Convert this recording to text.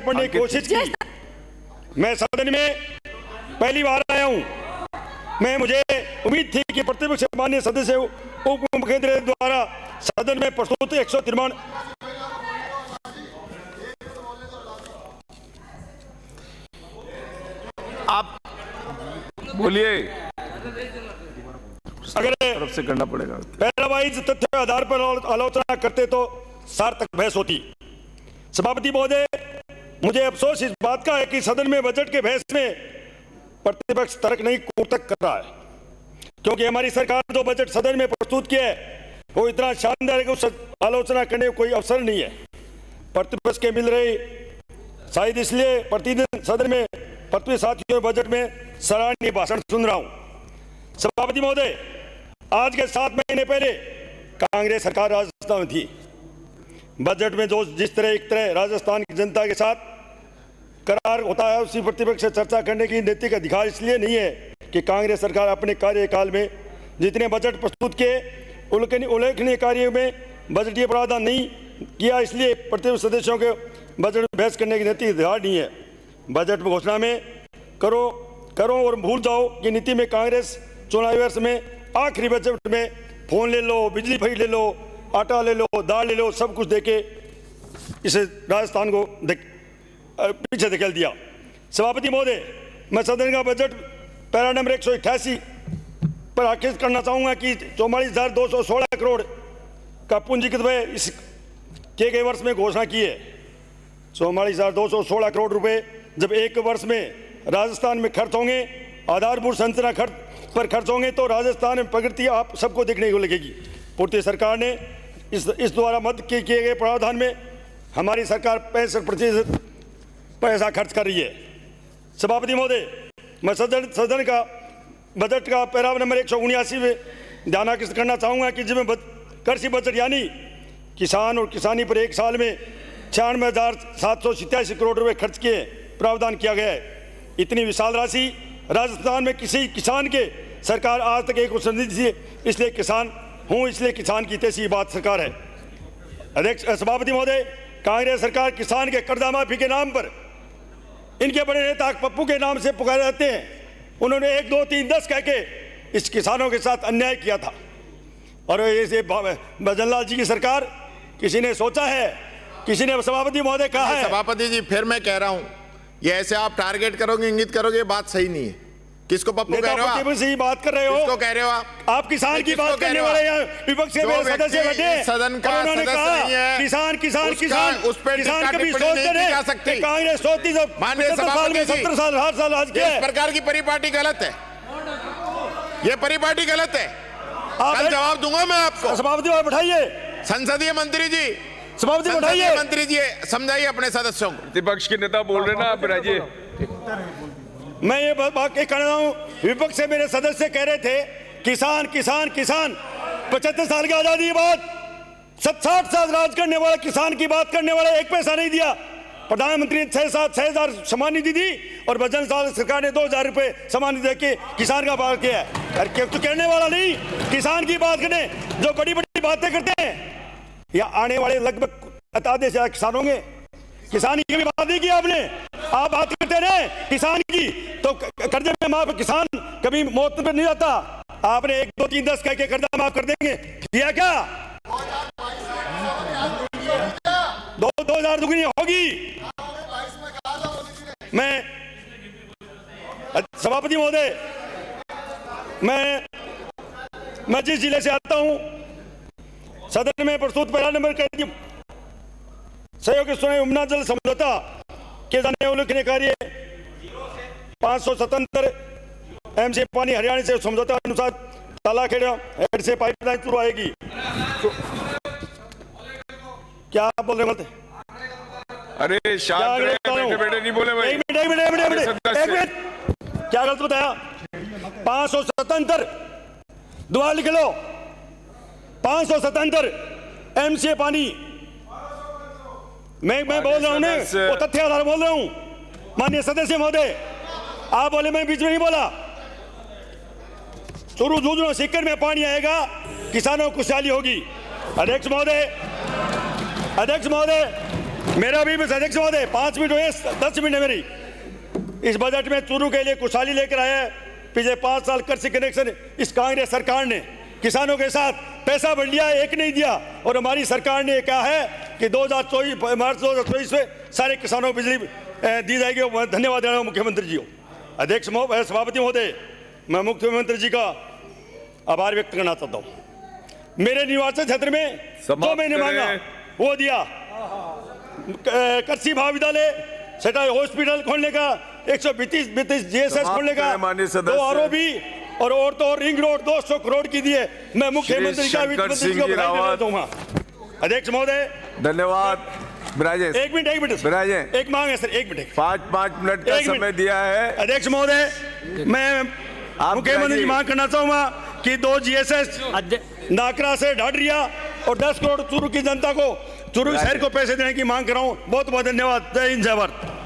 पढ़ने की कोशिश की। मैं सदन में पहली बार आया हूं। मुझे उम्मीद थी कि प्रतिपक्ष माननीय सदस्य उप मुख्यमंत्री द्वारा सदन में प्रस्तुत 193 आप बोलिए, अगर तरफ से करना पड़ेगा। पैरावाइज तथ्य आधार पर आलोचना करते तो सार्थक बहस होती। सभापति महोदय, मुझे अफसोस इस बात का है कि सदन में बजट के बहस में प्रतिपक्ष तर्क नहीं कूटक कर रहा है, क्योंकि हमारी सरकार जो बजट सदन में प्रस्तुत किया है वो इतना शानदार है कि उस आलोचना करने का कोई अवसर नहीं है। प्रतिपक्ष के मिल रही शायद इसलिए प्रतिदिन सदन में प्रतिपक्ष साथियों बजट में सराहनीय भाषण सुन रहा हूं। सभापति महोदय, आज के 7 महीने पहले कांग्रेस सरकार राजस्थान में थी। बजट में जो जिस तरह एक तरह राजस्थान की जनता के साथ करार होता है, उसी प्रतिपक्ष से चर्चा करने की नैतिक अधिकार इसलिए नहीं है कि कांग्रेस सरकार अपने कार्यकाल में जितने बजट प्रस्तुत किए उल्लेखनीय कार्यों में बजटीय प्रावधान नहीं किया, इसलिए प्रतिपक्ष सदस्यों के बजट में बहस करने की नैतिक अधिकार नहीं है। बजट में घोषणा में करो और भूल जाओ कि नीति में कांग्रेस चुनावी वर्ष में आखिरी बजट में फोन ले लो, बिजली फ्री ले लो, आटा ले लो, दाल ले लो, सब कुछ देके इसे राजस्थान को पीछे धकेल दिया। सभापति महोदय, मैं सदन का बजट पैरा नंबर 188 पर आक्षेप करना चाहूंगा कि 44,216 करोड़ का पूंजीगत व्यय इस किए गए वर्ष में घोषणा की है। 44,216 करोड़ रुपए जब एक वर्ष में राजस्थान में खर्च होंगे, आधारभूत संरचना पर खर्च होंगे, तो राजस्थान में प्रगति आप सबको देखने को लगेगी। पूर्ति सरकार ने इस द्वारा मद किए गए प्रावधान में हमारी सरकार 65% पैसा खर्च कर रही है। सभापति महोदय, मैं सदन का बजट का पैरा नंबर 179 में ध्यान आकर्षित करना चाहूँगा कि जिसमें कृषि बजट यानी किसान और किसानी पर एक साल में 96,787 करोड़ रुपए खर्च किए प्रावधान किया गया है। इतनी विशाल राशि राजस्थान में किसी किसान के सरकार आज तक एक थी, इसलिए किसान की तैसी बात सरकार है। अध्यक्ष सभापति महोदय, कांग्रेस सरकार किसान के कर्जा माफी के नाम पर इनके बड़े नेता पप्पू के नाम से पुकारे जाते हैं। उन्होंने 1, 2, 3, 10 कह के इस किसानों के साथ अन्याय किया था। और ये भजनलाल जी की सरकार, किसी ने सोचा है, किसी ने सभापति महोदय कहा है। सभापति जी, फिर मैं कह रहा हूं, ये ऐसे आप टारगेट करोगे, इंगित करोगे, बात सही नहीं है। किसको पप्पू कह रहे हो आप? सही बात कर रहे हो। किसको कह रहे हो आप किसान की बात करने वाले यहाँ विपक्ष के सदस्य बैठे, सदन का उन्होंने कहा किसान उस पर कभी सोचते नहीं। कांग्रेस सोचती जब 70 साल 8 साल आज के इस प्रकार की परिपाटी गलत है, ये परिपाटी गलत है। कल जवाब दूंगा मैं आपको। सभापति बैठाइए, संसदीय मंत्री जी, सभापति बैठाइए, मंत्री जी समझाइए अपने सदस्यों को। विपक्ष के नेता बोल रहे ना, आप बैठाइए। मैं ये बात कह रहा हूँ, विपक्ष से मेरे सदस्य कह रहे थे किसान किसान किसान। 75 साल की आजादी के बाद 60 साल राज करने वाला किसान की बात करने वाला एक पैसा नहीं दिया। प्रधानमंत्री ने 6,000 सम्मान निधि दी और भजनलाल सरकार ने 2,000 रुपए सम्मान निधि देके किसान का बात किया है। अरे तो कहने वाला नहीं, किसान की बात करने जो बड़ी बड़ी बातें करते हैं। या आने वाले लगभग आधे से किसान होंगे, किसान की भी बात नहीं की आपने। आप बात करते रहे किसान की, तो कर्जे में माफ, किसान कभी मौत पर नहीं जाता। आपने 1, 2, 3, 10 कह के कर्जा माफ कर देंगे, किया क्या? 2,000 दुगनी होगी। मैं सभापति महोदय, मैं जिस जिले से आता हूं, सदन में प्रस्तुत पैरा नंबर सहयोग यमुना जल समझौता के जाने उल्लेखनीय कार्य 577 एमसी पानी हरियाणा से समझौता अनुसार तालाखेड़ा हेड से पाइपलाइन शुरू आएगी। क्या आप बोल रहे हैं? अरे शांत रहिए, बैठे नहीं बोले भाई। एक मिनट, क्या गलत बताया? 577 दुआ लिख लो, 577 एमसी पानी। मैं बोल रहा हूं, वो तथ्य आधार बोल रहा हूं। माननीय सदस्य महोदय, आप बोले, मैं बीच में नहीं बोला। शुरू झुंझुनू सीकर में पानी आएगा, किसानों को खुशहाली होगी। अध्यक्ष महोदय, मेरा भी बस अध्यक्ष महोदय 5 मिनट हुए, 10 मिनट है मेरी। इस बजट में चूरू के लिए खुशहाली लेकर आया है। पिछले 5 साल कृषि कनेक्शन इस कांग्रेस सरकार ने किसानों के साथ पैसा बढ़ लिया, एक नहीं दिया। और हमारी सरकार ने कहा है कि 2024 मार्च 2024 में सारे किसानों को बिजली दी जाएगी। धन्यवाद देना मुख्यमंत्री जी को। अध्यक्ष महोदय, सभापति महोदय, मैं मुख्यमंत्री जी का आभार व्यक्त करना चाहता हूँ। मेरे निर्वाचन क्षेत्र में जो मैंने मांगा वो दिया। कृषि महाविद्यालय, सेटाई हॉस्पिटल खोलने का, 132 जीएसएस खोलने का, 2 आरओबी और तो और रिंग रोड 200 करोड़ की दिए। मैं मुख्यमंत्री का वित्त मंत्री को बधाई दूंगा। अध्यक्ष महोदय धन्यवाद। विराजे एक मिनट विराजे एक मांग है सर, 1 मिनट 5 मिनट का समय दिया है। अध्यक्ष महोदय, मैं मुख्यमंत्री की मांग करना चाहूंगा कि 2 जीएसएस नाकरा से ढाडरिया और 10 करोड़ चूरू की जनता को, चूरू शहर को पैसे देने की मांग कर रहा हूं। बहुत बहुत धन्यवाद। जय हिंद, जय भारत।